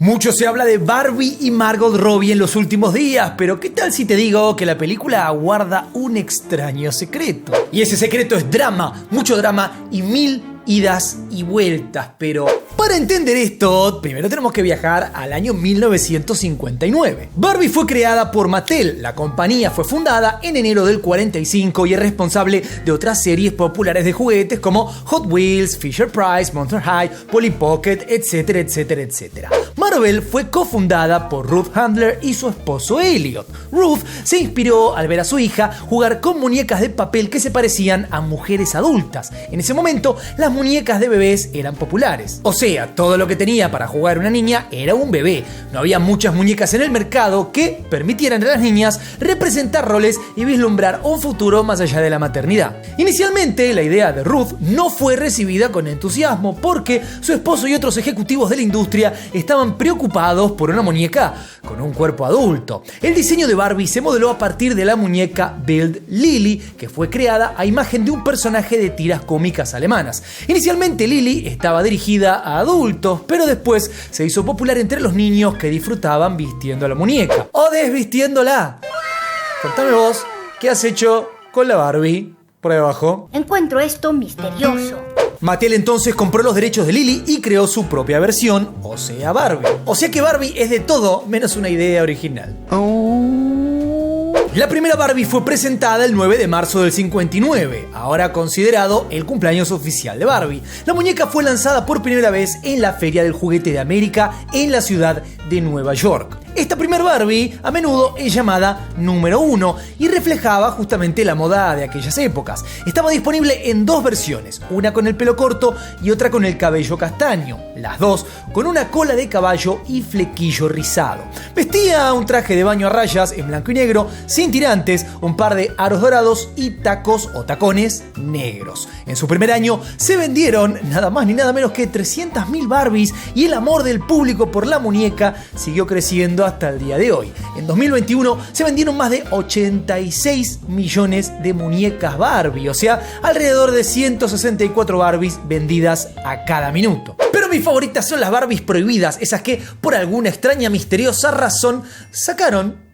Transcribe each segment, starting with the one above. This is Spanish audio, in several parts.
Mucho se habla de Barbie y Margot Robbie en los últimos días, pero ¿qué tal si te digo que la película guarda un extraño secreto? Y ese secreto es drama, mucho drama y mil idas y vueltas, pero para entender esto, primero tenemos que viajar al año 1959. Barbie fue creada por Mattel, la compañía fue fundada en enero del 45 y es responsable de otras series populares de juguetes como Hot Wheels, Fisher-Price, Monster High, Polly Pocket, etcétera, etcétera, etcétera. Marvel fue cofundada por Ruth Handler y su esposo Elliot. Ruth se inspiró al ver a su hija jugar con muñecas de papel que se parecían a mujeres adultas. En ese momento, las muñecas de bebés eran populares. O sea, todo lo que tenía para jugar una niña era un bebé. No había muchas muñecas en el mercado que permitieran a las niñas representar roles y vislumbrar un futuro más allá de la maternidad. Inicialmente, la idea de Ruth no fue recibida con entusiasmo porque su esposo y otros ejecutivos de la industria estaban preocupados por una muñeca con un cuerpo adulto. El diseño de Barbie se modeló a partir de la muñeca Bild Lily, que fue creada a imagen de un personaje de tiras cómicas alemanas. Inicialmente Lily estaba dirigida a adultos, pero después se hizo popular entre los niños que disfrutaban vistiendo a la muñeca o desvistiéndola. Contame vos, ¿qué has hecho con la Barbie? Por ahí abajo. Encuentro esto misterioso. Mattel entonces compró los derechos de Lily y creó su propia versión, o sea, Barbie. O sea que Barbie es de todo menos una idea original. La primera Barbie fue presentada el 9 de marzo del 59, ahora considerado el cumpleaños oficial de Barbie. La muñeca fue lanzada por primera vez en la Feria del Juguete de América en la ciudad de Nueva York. Esta primera Barbie a menudo es llamada número 1 y reflejaba justamente la moda de aquellas épocas. Estaba disponible en dos versiones, una con el pelo corto y otra con el cabello castaño, las dos con una cola de caballo y flequillo rizado. Vestía un traje de baño a rayas en blanco y negro, sin tirantes, un par de aros dorados y tacos o tacones negros. En su primer año se vendieron nada más ni nada menos que 300.000 Barbies y el amor del público por la muñeca siguió creciendo hasta el día de hoy. En 2021 se vendieron más de 86 millones de muñecas Barbie, o sea, alrededor de 164 Barbies vendidas a cada minuto. Pero mis favoritas son las Barbies prohibidas, esas que por alguna extraña misteriosa razón sacaron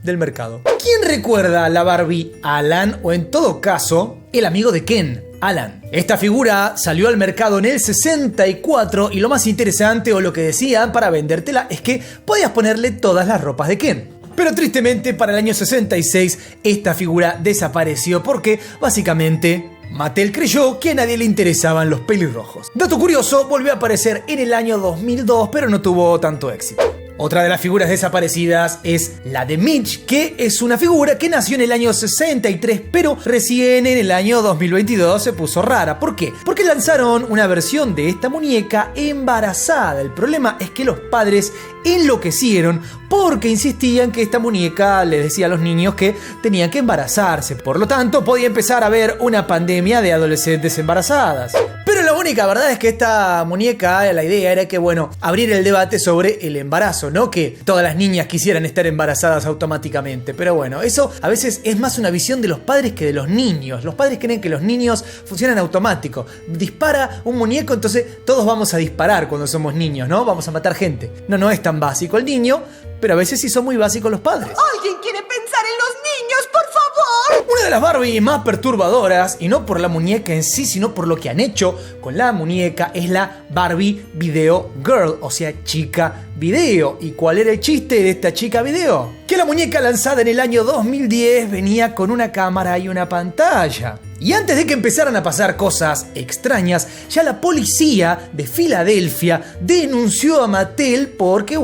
del mercado. ¿Quién recuerda a la Barbie Alan o en todo caso el amigo de Ken, Alan? Esta figura salió al mercado en el 64 y lo más interesante o lo que decían para vendértela es que podías ponerle todas las ropas de Ken. Pero tristemente para el año 66 esta figura desapareció porque básicamente Mattel creyó que a nadie le interesaban los pelirrojos. Dato curioso, volvió a aparecer en el año 2002 pero no tuvo tanto éxito. Otra de las figuras desaparecidas es la de Mitch, que es una figura que nació en el año 63, pero recién en el año 2022 se puso rara. ¿Por qué? Porque lanzaron una versión de esta muñeca embarazada. El problema es que los padres enloquecieron porque insistían que esta muñeca les decía a los niños que tenían que embarazarse. Por lo tanto, podía empezar a haber una pandemia de adolescentes embarazadas. Pero la única verdad es que esta muñeca, la idea era que, abrir el debate sobre el embarazo, no que todas las niñas quisieran estar embarazadas automáticamente. Pero eso a veces es más una visión de los padres que de los niños. Los padres creen que los niños funcionan automático. Dispara un muñeco, entonces todos vamos a disparar cuando somos niños, ¿no? Vamos a matar gente. No es tan básico el niño, pero a veces sí son muy básicos los padres. ¿Alguien quiere pensar en los niños, por favor? Una de las Barbie más perturbadoras, y no por la muñeca en sí, sino por lo que han hecho con la muñeca, es la Barbie Video Girl, o sea, chica video. ¿Y cuál era el chiste de esta chica video? Que la muñeca lanzada en el año 2010 venía con una cámara y una pantalla. Y antes de que empezaran a pasar cosas extrañas, ya la policía de Filadelfia denunció a Mattel porque,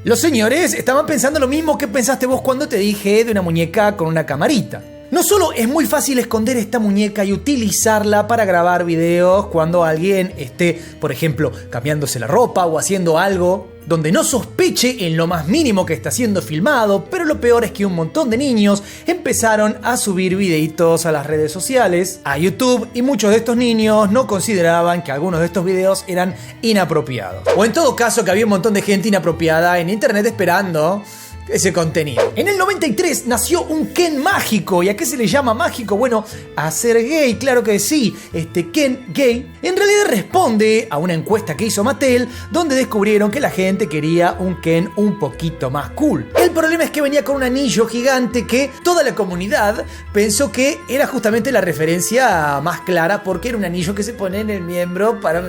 los señores estaban pensando lo mismo que pensaste vos cuando te dije de una muñeca con una camarita. No solo es muy fácil esconder esta muñeca y utilizarla para grabar videos cuando alguien esté, por ejemplo, cambiándose la ropa o haciendo algo donde no sospeche en lo más mínimo que está siendo filmado, pero lo peor es que un montón de niños empezaron a subir videitos a las redes sociales, a YouTube, y muchos de estos niños no consideraban que algunos de estos videos eran inapropiados. O en todo caso que había un montón de gente inapropiada en internet esperando ese contenido. En el 93 nació un Ken mágico. ¿Y a qué se le llama mágico? Bueno, a ser gay, claro que sí. Este Ken gay en realidad responde a una encuesta que hizo Mattel, donde descubrieron que la gente quería un Ken un poquito más cool. El problema es que venía con un anillo gigante que toda la comunidad pensó que era justamente la referencia más clara, porque era un anillo que se pone en el miembro para...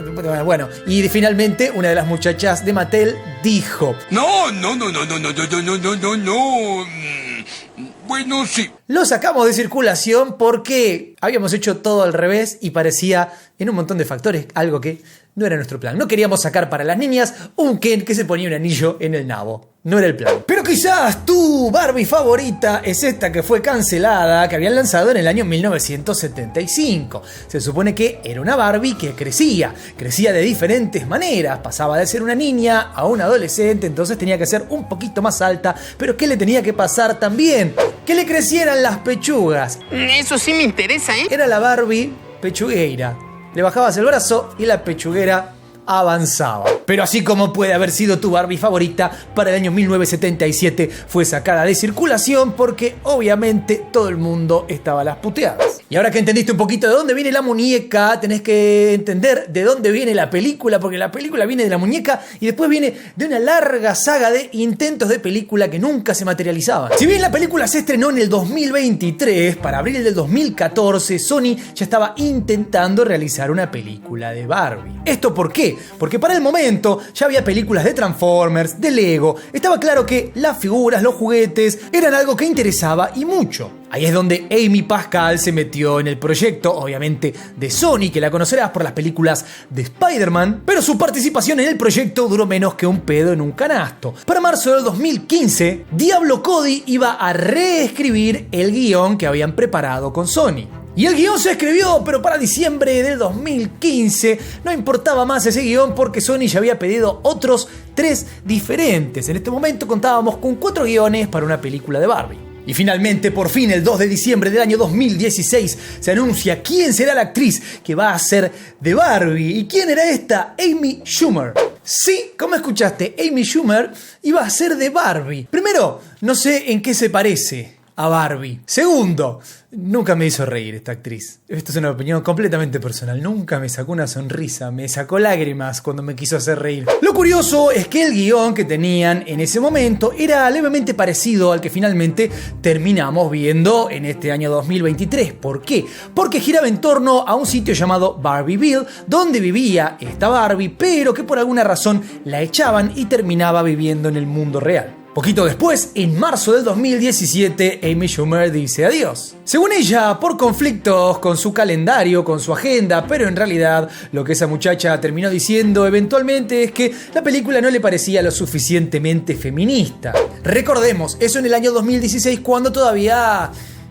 Bueno, y finalmente una de las muchachas de Mattel dijo: No. Bueno, sí. Lo sacamos de circulación porque habíamos hecho todo al revés y parecía, en un montón de factores, algo que no era nuestro plan. No queríamos sacar para las niñas un Ken que se ponía un anillo en el nabo. No era el plan. Pero quizás tu Barbie favorita es esta que fue cancelada, que habían lanzado en el año 1975. Se supone que era una Barbie que crecía de diferentes maneras. Pasaba de ser una niña a una adolescente, entonces tenía que ser un poquito más alta. Pero ¿qué le tenía que pasar también? Que le crecieran las pechugas. Eso sí me interesa, ¿eh? Era la Barbie pechugueira. Le bajabas el brazo y la pechuguera avanzaba. Pero así como puede haber sido tu Barbie favorita, para el año 1977 fue sacada de circulación porque obviamente todo el mundo estaba a las puteadas. Y ahora que entendiste un poquito de dónde viene la muñeca, tenés que entender de dónde viene la película, porque la película viene de la muñeca y después viene de una larga saga de intentos de película que nunca se materializaban. Si bien la película se estrenó en el 2023, para abril del 2014 Sony ya estaba intentando realizar una película de Barbie. ¿Esto por qué? Porque para el momento ya había películas de Transformers, de Lego. Estaba claro que las figuras, los juguetes eran algo que interesaba y mucho. Ahí es donde Amy Pascal se metió en el proyecto, obviamente de Sony, que la conocerás por las películas de Spider-Man, pero su participación en el proyecto duró menos que un pedo en un canasto. Para marzo del 2015, Diablo Cody iba a reescribir el guión que habían preparado con Sony. Y el guión se escribió, pero para diciembre del 2015 no importaba más ese guión porque Sony ya había pedido otros 3 diferentes. En este momento contábamos con 4 guiones para una película de Barbie. Y finalmente, por fin, el 2 de diciembre del año 2016, se anuncia quién será la actriz que va a ser de Barbie. ¿Y quién era esta? Amy Schumer. Sí, como escuchaste, Amy Schumer iba a ser de Barbie. Primero, no sé en qué se parece a Barbie. Segundo, nunca me hizo reír esta actriz. Esto es una opinión completamente personal. Nunca me sacó una sonrisa, me sacó lágrimas cuando me quiso hacer reír. Lo curioso es que el guión que tenían en ese momento era levemente parecido al que finalmente terminamos viendo en este año 2023. ¿Por qué? Porque giraba en torno a un sitio llamado Barbieville, donde vivía esta Barbie, pero que por alguna razón la echaban y terminaba viviendo en el mundo real. Poquito después, en marzo del 2017, Amy Schumer dice adiós. Según ella, por conflictos con su calendario, con su agenda, pero en realidad lo que esa muchacha terminó diciendo eventualmente es que la película no le parecía lo suficientemente feminista. Recordemos, eso en el año 2016, cuando todavía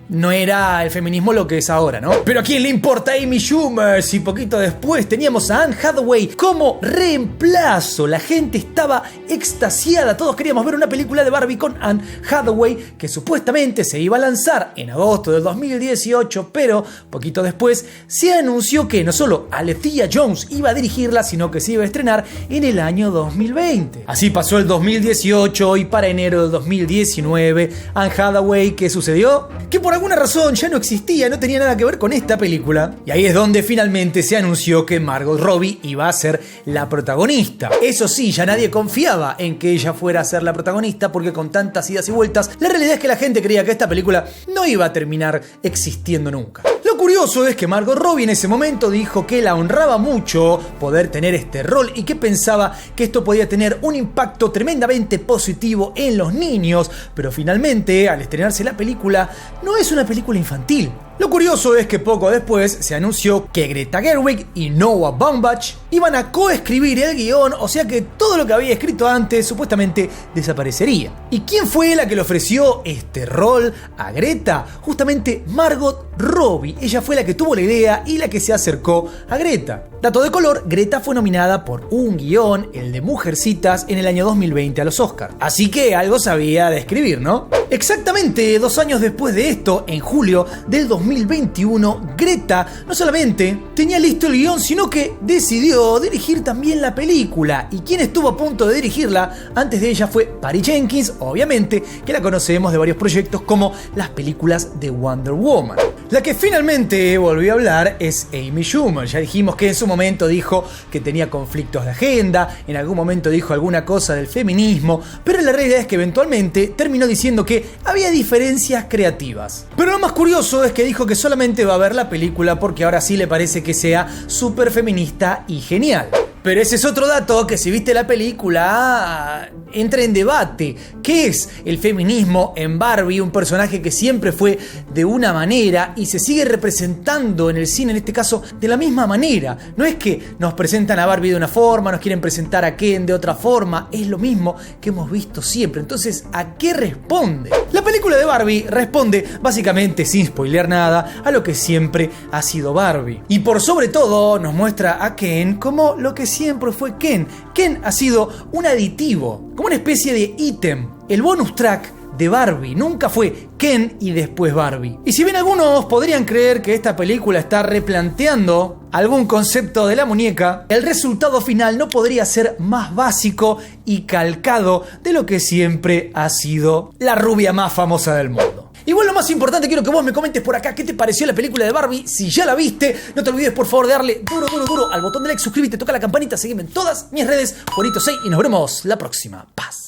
no era el feminismo lo que es ahora, ¿no? Pero ¿a quién le importa Amy Schumer si poquito después teníamos a Anne Hathaway como reemplazo? La gente estaba extasiada, todos queríamos ver una película de Barbie con Anne Hathaway que supuestamente se iba a lanzar en agosto del 2018, pero poquito después se anunció que no solo Alethea Jones iba a dirigirla, sino que se iba a estrenar en el año 2020. Así pasó el 2018 y para enero del 2019, Anne Hathaway, ¿qué sucedió? Que por alguna razón ya no existía, no tenía nada que ver con esta película. Y ahí es donde finalmente se anunció que Margot Robbie iba a ser la protagonista. Eso sí, ya nadie confiaba en que ella fuera a ser la protagonista, porque con tantas idas y vueltas, la realidad es que la gente creía que esta película no iba a terminar existiendo nunca. Lo curioso es que Margot Robbie en ese momento dijo que la honraba mucho poder tener este rol y que pensaba que esto podía tener un impacto tremendamente positivo en los niños, pero finalmente, al estrenarse la película, no es una película infantil. Lo curioso es que poco después se anunció que Greta Gerwig y Noah Baumbach iban a coescribir el guión, o sea que todo lo que había escrito antes supuestamente desaparecería. ¿Y quién fue la que le ofreció este rol a Greta? Justamente Margot Robbie. Ella fue la que tuvo la idea y la que se acercó a Greta. Dato de color, Greta fue nominada por un guión, el de Mujercitas, en el año 2020 a los Oscars. Así que algo sabía de escribir, ¿no? Exactamente 2 años después de esto, en julio del 2020, 2021, Greta no solamente tenía listo el guión, sino que decidió dirigir también la película. Y quien estuvo a punto de dirigirla antes de ella fue Patty Jenkins, obviamente, que la conocemos de varios proyectos como las películas de Wonder Woman. La que finalmente volvió a hablar es Amy Schumer. Ya dijimos que en su momento dijo que tenía conflictos de agenda, en algún momento dijo alguna cosa del feminismo, pero la realidad es que eventualmente terminó diciendo que había diferencias creativas. Pero lo más curioso es que dijo que solamente va a ver la película porque ahora sí le parece que sea súper feminista y genial. Pero ese es otro dato que si viste la película entra en debate. ¿Qué es el feminismo en Barbie? Un personaje que siempre fue de una manera y se sigue representando en el cine, en este caso, de la misma manera. No es que nos presentan a Barbie de una forma, nos quieren presentar a Ken de otra forma. Es lo mismo que hemos visto siempre. Entonces, ¿a qué responde? La película de Barbie responde, básicamente, sin spoilear nada, a lo que siempre ha sido Barbie. Y por sobre todo, nos muestra a Ken como lo que siempre fue Ken. Ken ha sido un aditivo, como una especie de ítem. El bonus track de Barbie nunca fue Ken y después Barbie. Y si bien algunos podrían creer que esta película está replanteando algún concepto de la muñeca, el resultado final no podría ser más básico y calcado de lo que siempre ha sido la rubia más famosa del mundo. Igual lo más importante, quiero que vos me comentes por acá qué te pareció la película de Barbie. Si ya la viste, no te olvides por favor de darle duro al botón de like, suscríbete, toca la campanita, seguime en todas mis redes, Juanito6 y nos vemos la próxima. Paz.